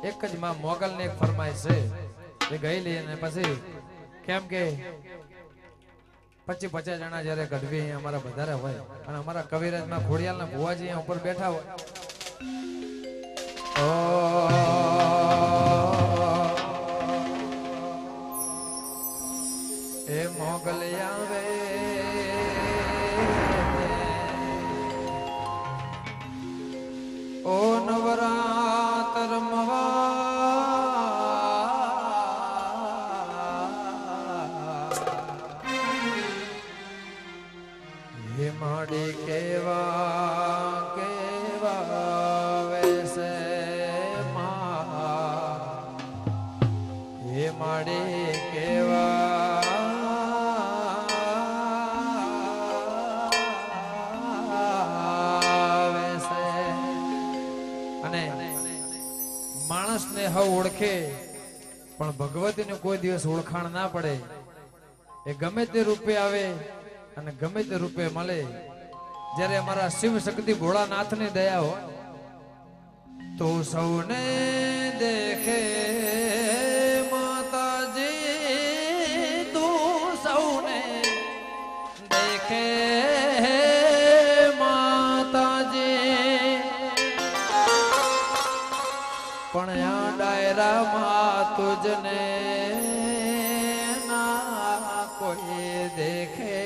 એક જ માં મોગલ ને એક ફરમાઈશ છે એ ગયેલી અને પછી કેમ કે 25-50 જણા જ્યારે ગઢવી અહીંયા અમારા વધારે હોય અને અમારા કવિરાજમાં ખોડિયાલના ભુવાજી અહીંયા ઉપર બેઠા હોય એ મોગલ આવે ઓ નવરાત્ર હે માડી કેવા કેવા વેસે મા હે માડી કેવા વેસે અને માણસને હવ ઓળખે પણ ભગવતીને કોઈ દિવસ ઓળખાણ ના પડે એ ગમે તે રૂપે આવે અને ગમે તે રૂપે મળે જ્યારે અમારા શિવ શક્તિ ભોળાનાથ ની દયા હો તો સૌને દેખે માતાજી તું સૌને દેખે માતાજી પણ આ ડાયરામાં તુજને ના કોઈ દેખે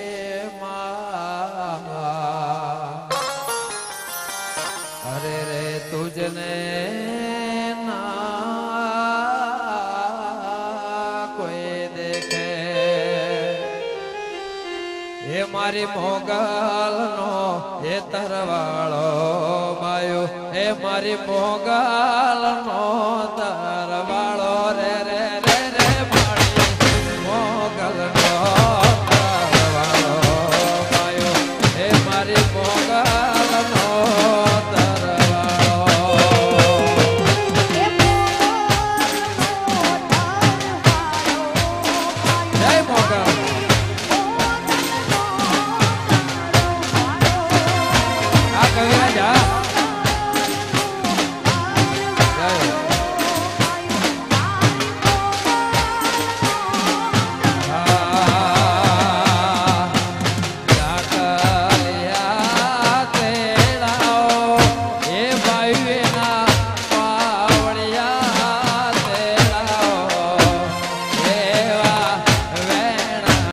અરે રે તુજને ના કોઈ દેખે એ મારી મોગલ નો એ તરવાળો બાયો એ મારી મોગલ નો